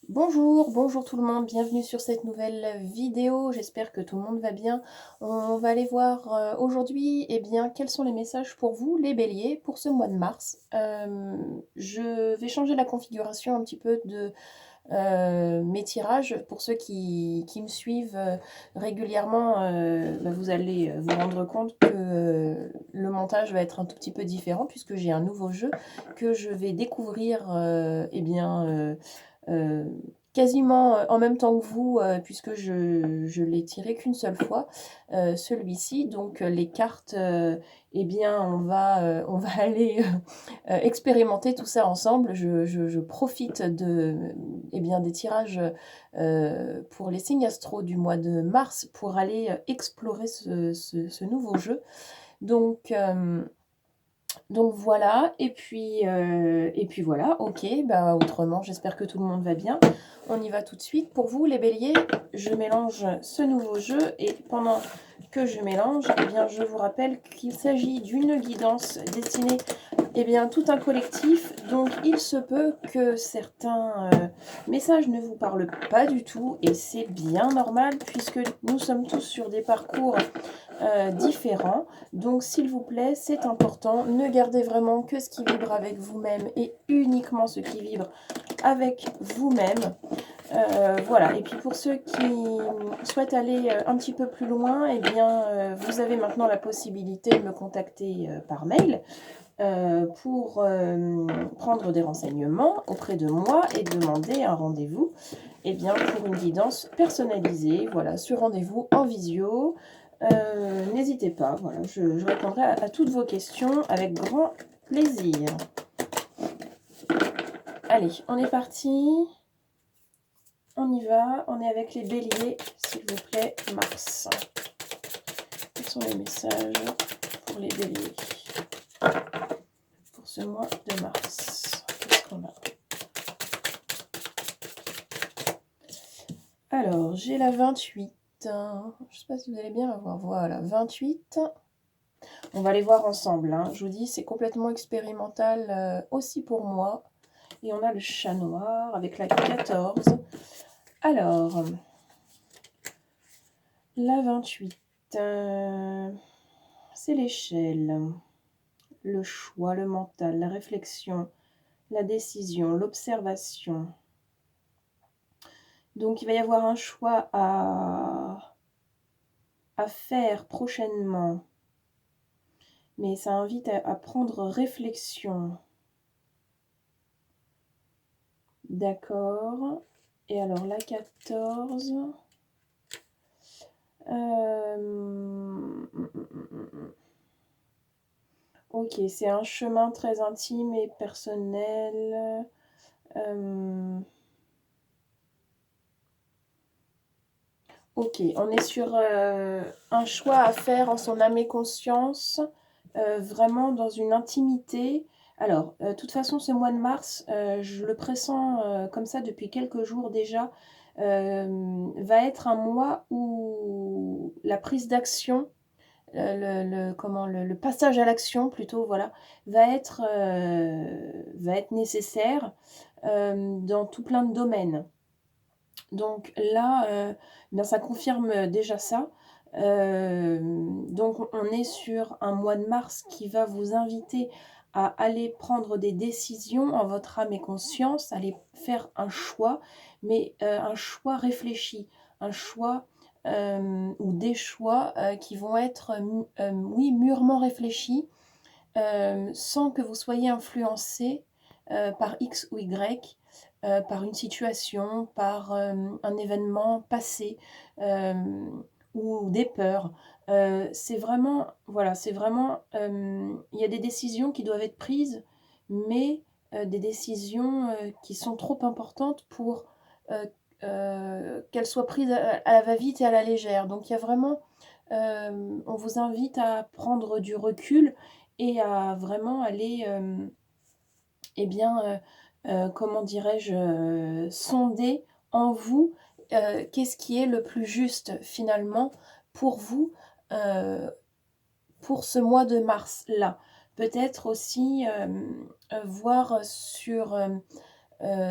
Bonjour, bonjour tout le monde, bienvenue sur cette nouvelle vidéo, j'espère que tout le monde va bien. On va aller voir aujourd'hui, eh bien, quels sont les messages pour vous, les béliers, pour ce mois de mars. Je vais changer la configuration un petit peu de mes tirages. Pour ceux qui me suivent régulièrement, vous allez vous rendre compte que le montage va être un tout petit peu différent puisque j'ai un nouveau jeu que je vais découvrir euh, quasiment en même temps que vous, puisque je l'ai tiré qu'une seule fois, celui-ci. Donc les cartes, on va aller expérimenter tout ça ensemble. Je profite des tirages pour les signes astro du mois de mars pour aller explorer ce nouveau jeu. Donc voilà, et puis voilà, ok, bah autrement j'espère que tout le monde va bien. On y va tout de suite. Pour vous les béliers, je mélange ce nouveau jeu et pendant que je mélange, eh bien, je vous rappelle qu'il s'agit d'une guidance destinée tout un collectif, donc il se peut que certains messages ne vous parlent pas du tout et c'est bien normal puisque nous sommes tous sur des parcours différents. Donc s'il vous plaît, c'est important, ne gardez vraiment que ce qui vibre avec vous-même et uniquement ce qui vibre avec vous-même. Voilà, et puis pour ceux qui souhaitent aller un petit peu plus loin, vous avez maintenant la possibilité de me contacter par mail pour prendre des renseignements auprès de moi et demander un rendez-vous pour une guidance personnalisée, voilà, sur rendez-vous en visio. N'hésitez pas, voilà, je répondrai à toutes vos questions avec grand plaisir. Allez, on est parti. On y va, on est avec les béliers, s'il vous plaît, Mars. Quels sont les messages pour les béliers pour ce mois de mars? Qu'est-ce qu'on a? Alors, j'ai la 28. Je ne sais pas si vous allez bien la voir. Voilà, 28. On va les voir ensemble. Je vous dis, c'est complètement expérimental aussi pour moi. Et on a le chat noir avec la 14. Alors, la 28, c'est l'échelle, le choix, le mental, la réflexion, la décision, l'observation. Donc, il va y avoir un choix à faire prochainement. Mais ça invite à prendre réflexion. D'accord. Et alors, la 14... Ok, c'est un chemin très intime et personnel. Ok, on est sur un choix à faire en son âme et conscience, vraiment dans une intimité. Alors, de toute façon, ce mois de mars, je le pressens comme ça depuis quelques jours déjà, va être un mois où la prise d'action, le passage à l'action plutôt, voilà, va être nécessaire dans tout plein de domaines. Donc là, ça confirme déjà ça. Donc on est sur un mois de mars qui va vous inviter à aller prendre des décisions en votre âme et conscience, aller faire un choix, mais un choix réfléchi, un choix ou des choix qui vont être, oui, mûrement réfléchis, sans que vous soyez influencé par X ou Y, par une situation, par un événement passé ou des peurs. C'est vraiment, voilà, il y a des décisions qui doivent être prises, mais des décisions qui sont trop importantes pour qu'elles soient prises à la va-vite et à la légère. Donc il y a vraiment, on vous invite à prendre du recul et à vraiment aller, comment dirais-je, sonder en vous qu'est-ce qui est le plus juste finalement pour vous pour ce mois de mars-là. Peut-être aussi voir sur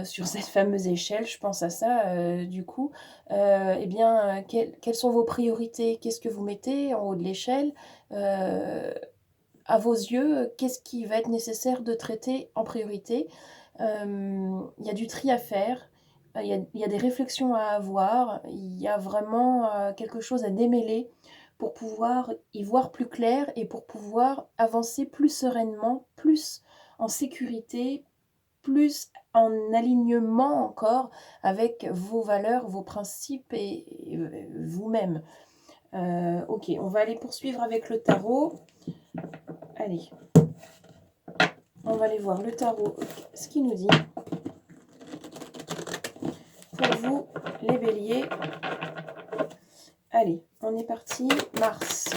sur cette fameuse échelle, je pense à ça, du coup. Eh bien, quelles sont vos priorités? Qu'est-ce que vous mettez en haut de l'échelle? À vos yeux, qu'est-ce qui va être nécessaire de traiter en priorité? Il y a du tri à faire, il y a des réflexions à avoir, il y a vraiment, quelque chose à démêler pour pouvoir y voir plus clair et pour pouvoir avancer plus sereinement, plus en sécurité, plus en alignement encore avec vos valeurs, vos principes et vous-même. OK, on va aller poursuivre avec le tarot. Allez, on va aller voir le tarot, ce qu'il nous dit pour vous, les béliers. Allez, on est parti. Mars.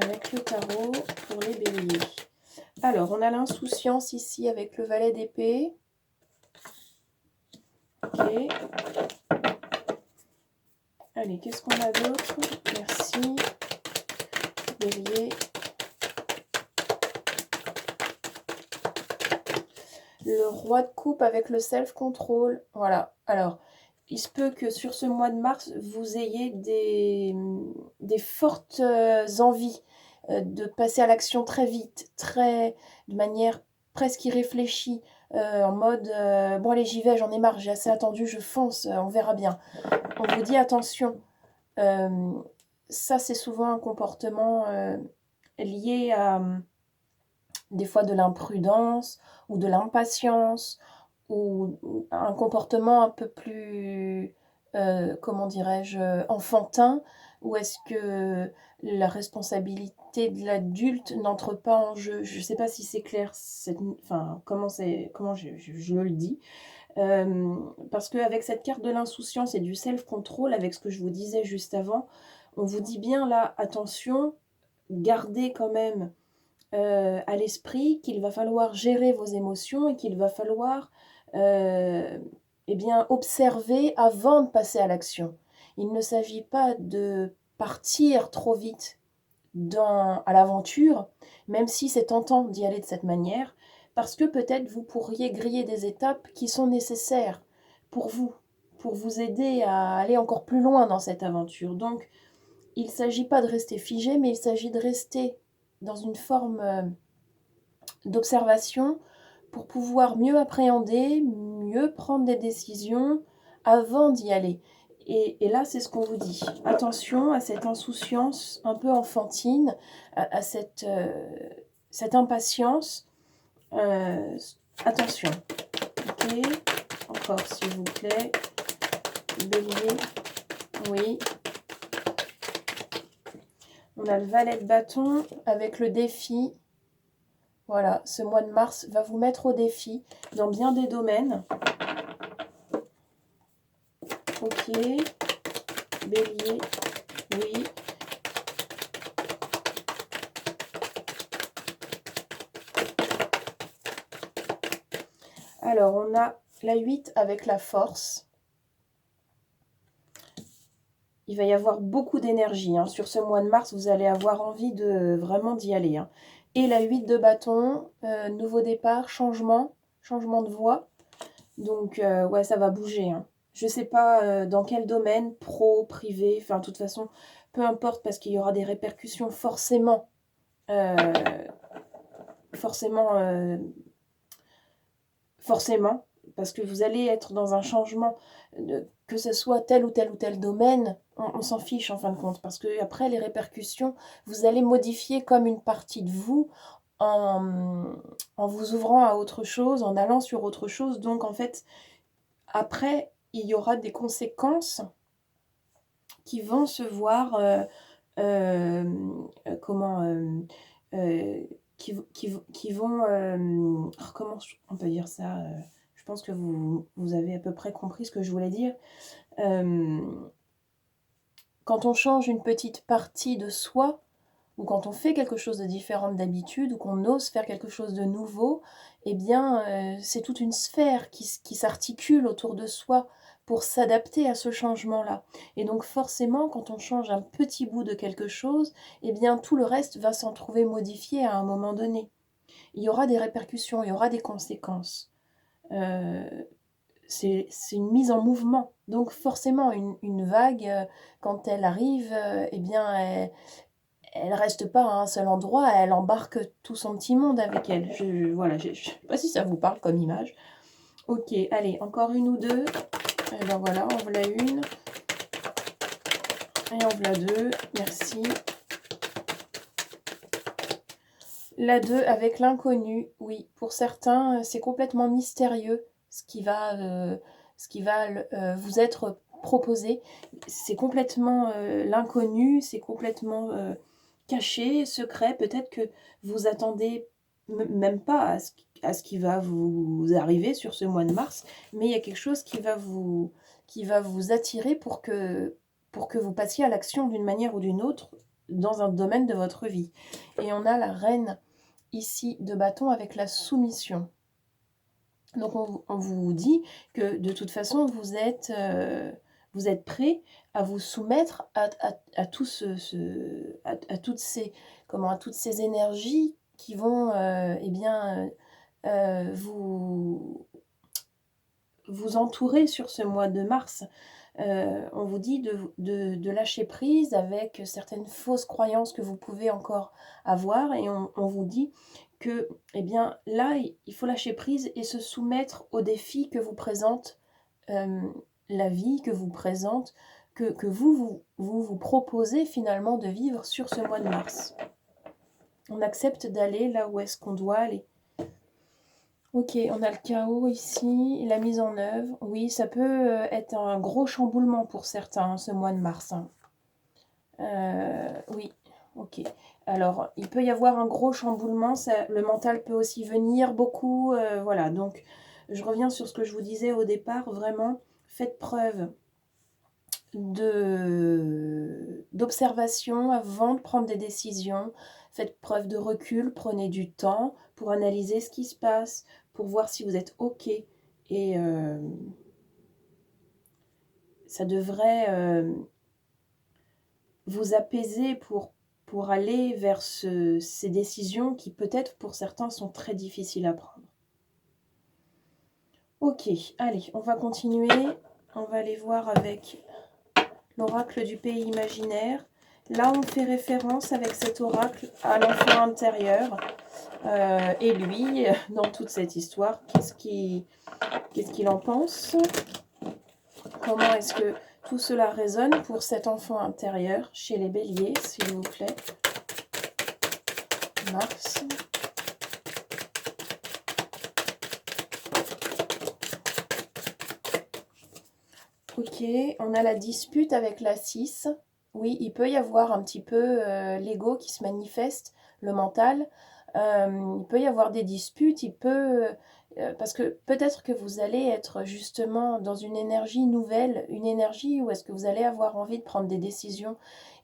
Avec le tarot pour les béliers. Alors, on a l'insouciance ici avec le valet d'épée. Ok. Allez, qu'est-ce qu'on a d'autre? Merci. Bélier. Le roi de coupe avec le self-control. Voilà. Alors, il se peut que sur ce mois de mars, vous ayez des fortes envies de passer à l'action très vite, de manière presque irréfléchie, en mode bon allez j'y vais, j'en ai marre, j'ai assez attendu, je fonce, on verra bien. On vous dit attention, ça c'est souvent un comportement lié à des fois de l'imprudence ou de l'impatience ou un comportement un peu plus, comment dirais-je, enfantin, ou est-ce que la responsabilité de l'adulte n'entre pas en jeu? Je ne sais pas si c'est clair, enfin, comment je le dis. Parce qu'avec cette carte de l'insouciance et du self-control, avec ce que je vous disais juste avant, on vous dit bien là, attention, gardez quand même à l'esprit qu'il va falloir gérer vos émotions et qu'il va falloir eh bien, observer avant de passer à l'action. Il ne s'agit pas de partir trop vite à l'aventure, même si c'est tentant d'y aller de cette manière, parce que peut-être vous pourriez griller des étapes qui sont nécessaires pour vous aider à aller encore plus loin dans cette aventure. Donc, il ne s'agit pas de rester figé, mais il s'agit de rester dans une forme d'observation pour pouvoir mieux appréhender, mieux prendre des décisions avant d'y aller. Et là, c'est ce qu'on vous dit. Attention à cette insouciance un peu enfantine, à cette impatience. Attention. Ok. Encore, s'il vous plaît. Bélier. Oui. On a le valet de bâton avec le défi. Voilà, ce mois de mars va vous mettre au défi dans bien des domaines. Ok, bélier, oui. Alors, on a la 8 avec la force. Il va y avoir beaucoup d'énergie. Sur ce mois de mars, vous allez avoir envie de vraiment d'y aller. Et la 8 de bâton, nouveau départ, changement de voie. Donc, ouais, ça va bouger. Je ne sais pas dans quel domaine, pro, privé, enfin, de toute façon, peu importe, parce qu'il y aura des répercussions forcément. Forcément, parce que vous allez être dans un changement, que ce soit tel ou tel ou tel domaine, on s'en fiche en fin de compte, parce que après les répercussions, vous allez modifier comme une partie de vous en vous ouvrant à autre chose, en allant sur autre chose. Donc en fait, après, il y aura des conséquences qui vont se voir, qui vont, comment on peut dire ça, je pense que vous avez à peu près compris ce que je voulais dire. Quand on change une petite partie de soi, ou quand on fait quelque chose de différent d'habitude, ou qu'on ose faire quelque chose de nouveau, eh bien, c'est toute une sphère qui s'articule autour de soi pour s'adapter à ce changement-là. Et donc forcément, quand on change un petit bout de quelque chose, eh bien tout le reste va s'en trouver modifié à un moment donné. Il y aura des répercussions, il y aura des conséquences. C'est une mise en mouvement. Donc forcément, une vague, quand elle arrive, eh bien, elle reste pas à un seul endroit, elle embarque tout son petit monde avec elle. Voilà, je sais pas si ça vous parle comme image. Ok, allez, encore une ou deux. Et ben voilà, en voilà une. Et en voilà deux, merci. La 2 avec l'inconnu, oui, pour certains, c'est complètement mystérieux ce qui va vous être proposé. C'est complètement l'inconnu, c'est complètement caché, secret. Peut-être que vous attendez même pas à ce qui va vous arriver sur ce mois de mars, mais il y a quelque chose qui va vous attirer pour que vous passiez à l'action d'une manière ou d'une autre dans un domaine de votre vie. Et on a la reine ici de bâton avec la soumission. Donc on vous dit que de toute façon vous êtes prêt à vous soumettre à toutes ces à toutes ces énergies qui vont vous entourer sur ce mois de mars. On vous dit de lâcher prise avec certaines fausses croyances que vous pouvez encore avoir, et on vous dit que, eh bien, là, il faut lâcher prise et se soumettre aux défis que vous présente la vie, que vous présente, que vous proposez finalement de vivre sur ce mois de mars. On accepte d'aller là où est-ce qu'on doit aller. Ok, on a le chaos ici, la mise en œuvre. Oui, ça peut être un gros chamboulement pour certains, ce mois de mars. Oui, ok. Alors, il peut y avoir un gros chamboulement, le mental peut aussi venir beaucoup. Voilà, donc je reviens sur ce que je vous disais au départ. Vraiment, faites preuve d'observation avant de prendre des décisions. Faites preuve de recul, prenez du temps pour analyser ce qui se passe, pour voir si vous êtes OK. Et ça devrait vous apaiser pour aller vers ces décisions qui peut-être pour certains sont très difficiles à prendre. Ok, allez, on va continuer. On va aller voir avec l'oracle du pays imaginaire. Là, on fait référence avec cet oracle à l'enfant intérieur. Et lui, dans toute cette histoire, qu'est-ce qu'il en pense? Comment est-ce que tout cela résonne pour cet enfant intérieur chez les béliers, s'il vous plaît? Mars. Ok, on a la dispute avec la 6. Oui, il peut y avoir un petit peu l'ego qui se manifeste, le mental. Il peut y avoir des disputes, parce que peut-être que vous allez être justement dans une énergie nouvelle, une énergie où est-ce que vous allez avoir envie de prendre des décisions.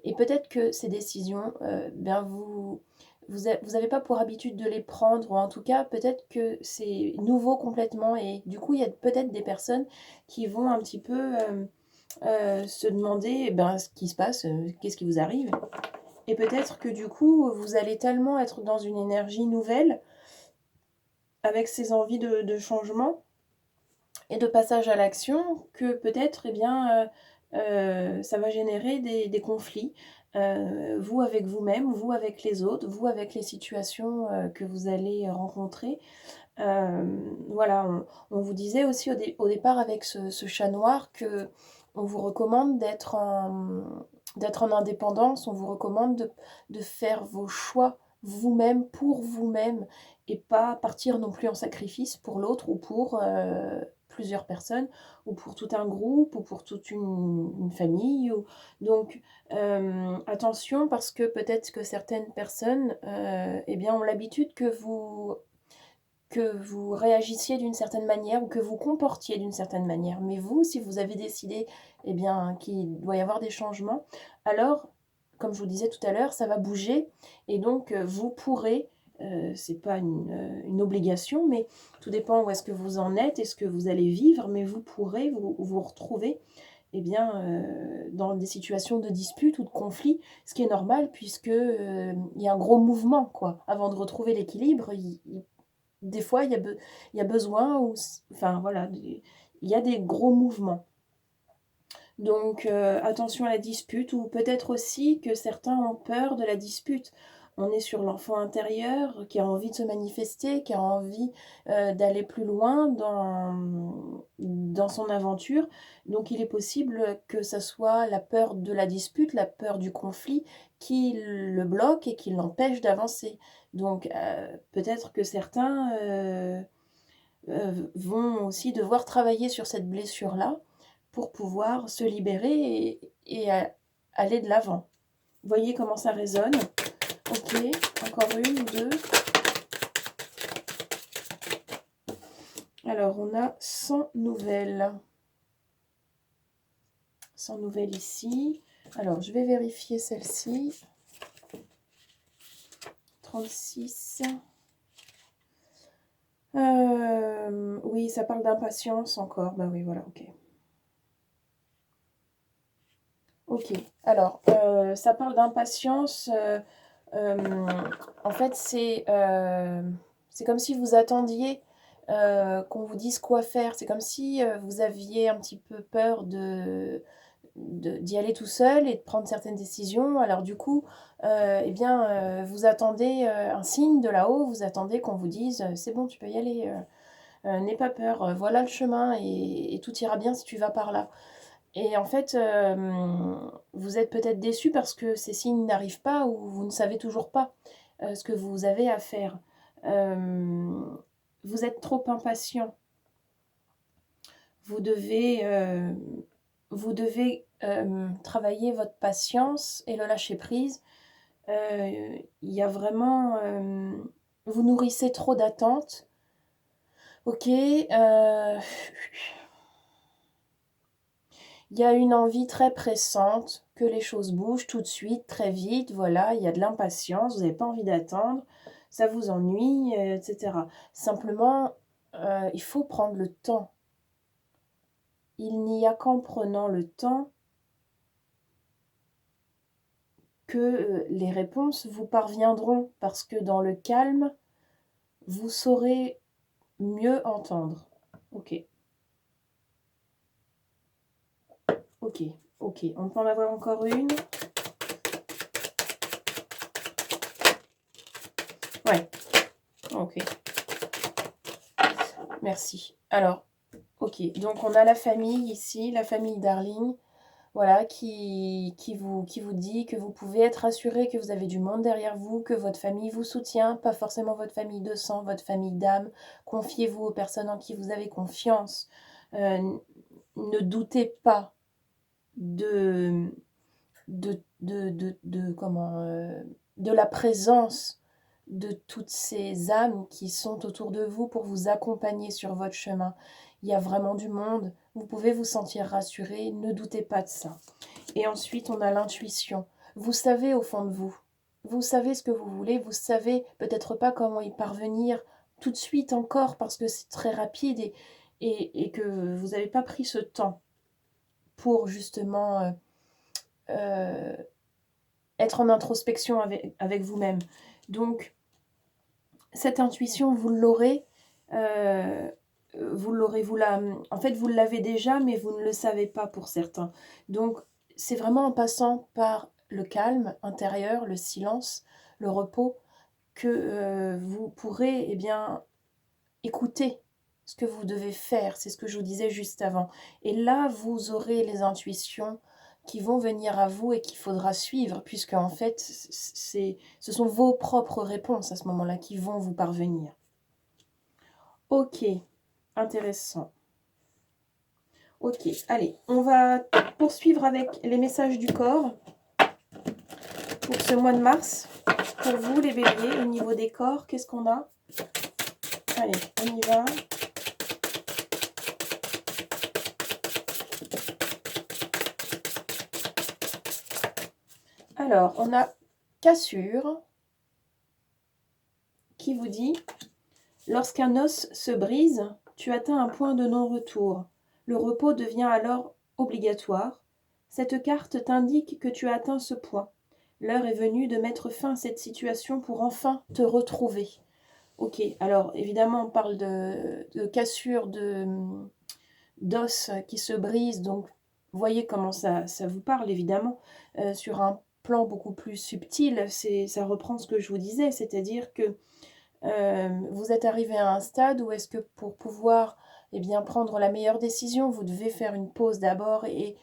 Et peut-être que ces décisions, vous n'avez pas pour habitude de les prendre, ou en tout cas, peut-être que c'est nouveau complètement. Et du coup, il y a peut-être des personnes qui vont un petit peu se demander ce qui se passe, qu'est-ce qui vous arrive. Et peut-être que du coup, vous allez tellement être dans une énergie nouvelle, avec ces envies de changement et de passage à l'action, que peut-être ça va générer des conflits, vous avec vous-même, vous avec les autres, vous avec les situations que vous allez rencontrer. Voilà, on vous disait aussi au départ avec ce chat noir que on vous recommande d'être en indépendance, on vous recommande de faire vos choix vous-même, pour vous-même, et pas partir non plus en sacrifice pour l'autre ou pour plusieurs personnes, ou pour tout un groupe, ou pour toute une famille. Donc, attention, parce que peut-être que certaines personnes ont l'habitude que vous réagissiez d'une certaine manière ou que vous comportiez d'une certaine manière. Mais vous, si vous avez décidé qu'il doit y avoir des changements, alors, comme je vous disais tout à l'heure, ça va bouger et donc vous pourrez c'est pas une obligation, mais tout dépend où est-ce que vous en êtes et ce que vous allez vivre, mais vous pourrez vous retrouver eh bien, dans des situations de dispute ou de conflit, ce qui est normal puisque, il y a un gros mouvement, quoi. Avant de retrouver l'équilibre, des fois, il y a besoin ou enfin voilà, il y a des gros mouvements. Donc attention à la dispute, ou peut-être aussi que certains ont peur de la dispute. On est sur l'enfant intérieur qui a envie de se manifester, qui a envie d'aller plus loin dans son aventure. Donc il est possible que ça soit la peur de la dispute, la peur du conflit qui le bloque et qui l'empêche d'avancer. Donc peut-être que certains vont aussi devoir travailler sur cette blessure-là pour pouvoir se libérer et aller de l'avant. Voyez comment ça résonne. Ok, encore une ou deux. Alors, on a 100 nouvelles. 100 nouvelles ici. Alors, je vais vérifier celle-ci. 36. Oui, ça parle d'impatience encore. Ben oui, voilà, ok. Ok, alors, ça parle d'impatience. En fait, c'est comme si vous attendiez qu'on vous dise quoi faire. C'est comme si vous aviez un petit peu peur d'y aller tout seul et de prendre certaines décisions. Alors du coup, eh bien, vous attendez un signe de là-haut, vous attendez qu'on vous dise c'est bon, tu peux y aller, n'aie pas peur, voilà le chemin et tout ira bien si tu vas par là. Et en fait, vous êtes peut-être déçu parce que ces signes n'arrivent pas ou vous ne savez toujours pas ce que vous avez à faire. Vous êtes trop impatient. Vous devez, travailler votre patience et le lâcher prise. Il y a vraiment, vous nourrissez trop d'attentes. Ok. Il y a une envie très pressante que les choses bougent tout de suite, très vite. Voilà, il y a de l'impatience, vous n'avez pas envie d'attendre, ça vous ennuie, etc. Simplement, il faut prendre le temps. Il n'y a qu'en prenant le temps que les réponses vous parviendront, parce que dans le calme, vous saurez mieux entendre. Ok. Ok, ok. On peut en avoir encore une. Ouais. Ok. Merci. Alors, ok. Donc, on a la famille ici, la famille Darling. Voilà, qui vous dit que vous pouvez être assuré que vous avez du monde derrière vous, que votre famille vous soutient, pas forcément votre famille de sang, votre famille d'âme. Confiez-vous aux personnes en qui vous avez confiance. Ne doutez pas de, de la présence de toutes ces âmes qui sont autour de vous pour vous accompagner sur votre chemin. Il y a vraiment du monde. Vous pouvez vous sentir rassuré. Ne doutez pas de ça. Et ensuite, on a l'intuition. Vous savez au fond de vous. Vous savez ce que vous voulez. Vous savez peut-être pas comment y parvenir tout de suite encore parce que c'est très rapide et que vous n'avez pas pris ce temps pour justement être en introspection avec vous-même. Donc, cette intuition, vous l'aurez. En fait, vous l'avez déjà, mais vous ne le savez pas pour certains. Donc, c'est vraiment en passant par le calme intérieur, le silence, le repos, que vous pourrez eh bien, écouter ce que vous devez faire. C'est ce que je vous disais juste avant. Et là, vous aurez les intuitions qui vont venir à vous et qu'il faudra suivre, puisque en fait, ce sont vos propres réponses à ce moment-là qui vont vous parvenir. Ok, intéressant. Ok, allez, on va poursuivre avec les messages du corps pour ce mois de mars. Pour vous, les béliers, au niveau des corps, qu'est-ce qu'on a? Allez, on y va. Alors, on a cassure, qui vous dit « Lorsqu'un os se brise, tu atteins un point de non-retour. Le repos devient alors obligatoire. Cette carte t'indique que tu as atteint ce point. L'heure est venue de mettre fin à cette situation pour enfin te retrouver. » Ok, alors évidemment on parle de cassure d'os qui se brise, donc voyez comment ça vous parle évidemment. Sur un plan beaucoup plus subtil, ça reprend ce que je vous disais, c'est-à-dire que vous êtes arrivé à un stade où est-ce que pour pouvoir prendre la meilleure décision, vous devez faire une pause d'abord et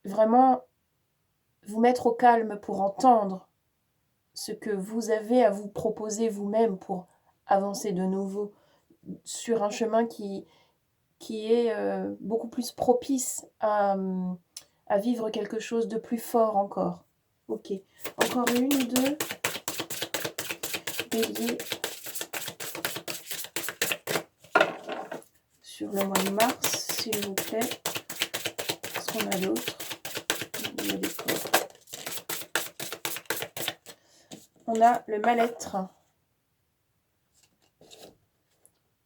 vraiment vous mettre au calme pour entendre ce que vous avez à vous proposer vous-même pour avancer de nouveau sur un chemin qui est beaucoup plus propice à vivre quelque chose de plus fort encore. Ok, encore une ou deux. Bélier. Sur le mois de mars, s'il vous plaît. Qu'est-ce qu'on a d'autre? Il y a des corps. On a le mal-être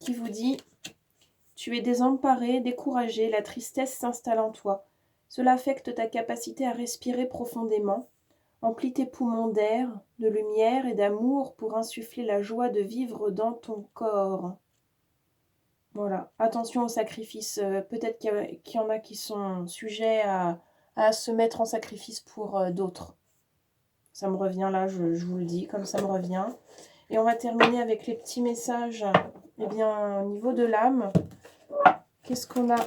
qui vous dit « Tu es désemparé, découragé, la tristesse s'installe en toi. Cela affecte ta capacité à respirer profondément. Emplis tes poumons d'air, de lumière et d'amour pour insuffler la joie de vivre dans ton corps. » Voilà, attention au sacrifice. Peut-être qu'il y en a qui sont sujets à se mettre en sacrifice pour d'autres. Ça me revient là, je vous le dis, comme ça me revient. Et on va terminer avec les petits messages. Eh bien, au niveau de l'âme, qu'est-ce qu'on a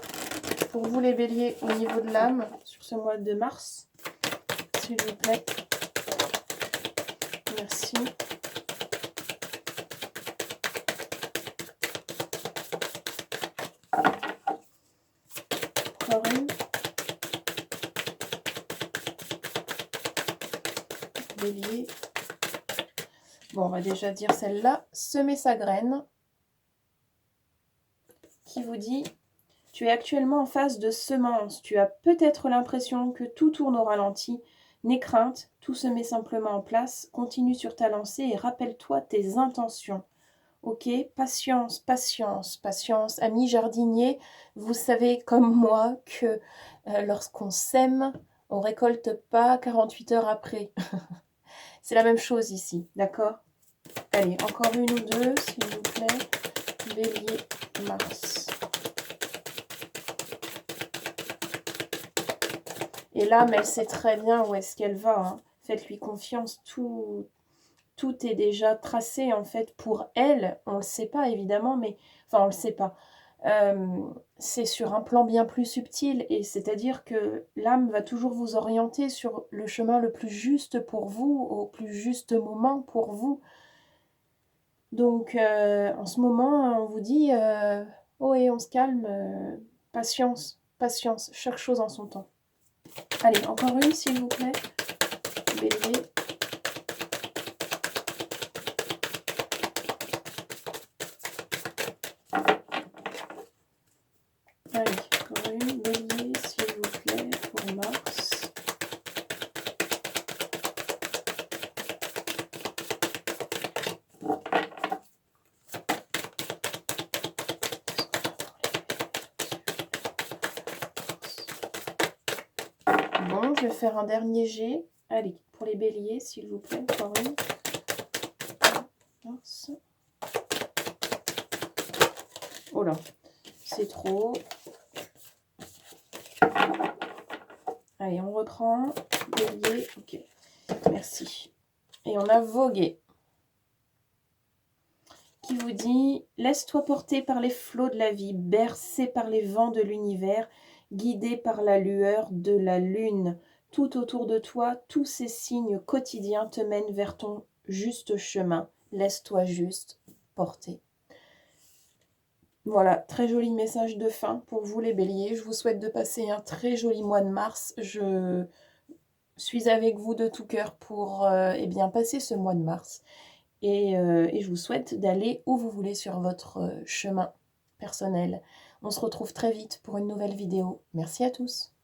pour vous les béliers au niveau de l'âme sur ce mois de mars? S'il vous plaît. Merci. Encore une. Bélier. Bon, on va déjà dire celle-là. Semer sa graine. Qui vous dit « Tu es actuellement en phase de semence. Tu as peut-être l'impression que tout tourne au ralenti. N'aie crainte, tout se met simplement en place. Continue sur ta lancée et rappelle-toi tes intentions. » Ok, patience, patience, patience. Amis jardiniers, vous savez comme moi que lorsqu'on sème, on ne récolte pas 48 heures après. C'est la même chose ici, d'accord? Allez, encore une ou deux, s'il vous plaît. Bélier, Mars. Et l'âme, elle sait très bien où est-ce qu'elle va. Hein. Faites-lui confiance, tout est déjà tracé en fait pour elle. On ne le sait pas évidemment, mais enfin on ne le sait pas. C'est sur un plan bien plus subtil et c'est-à-dire que l'âme va toujours vous orienter sur le chemin le plus juste pour vous, au plus juste moment pour vous. Donc en ce moment, on vous dit oh et on se calme, patience, patience, chaque chose en son temps. Allez, encore une s'il vous plaît. Bélier. Allez, encore une. Bélier, s'il vous plaît, pour Mars. Bon, je vais faire un dernier jet. Allez, pour les béliers, s'il vous plaît, encore une. Mars. Oh là, c'est trop. Allez, on reprend. Bélier, ok. Merci. Et on a vogué. Qui vous dit « Laisse-toi porter par les flots de la vie, bercé par les vents de l'univers, guidé par la lueur de la lune. Tout autour de toi, tous ces signes quotidiens te mènent vers ton juste chemin. Laisse-toi juste porter. » Voilà, très joli message de fin pour vous les béliers. Je vous souhaite de passer un très joli mois de mars. Je suis avec vous de tout cœur pour passer ce mois de mars. Et je vous souhaite d'aller où vous voulez sur votre chemin personnel. On se retrouve très vite pour une nouvelle vidéo. Merci à tous.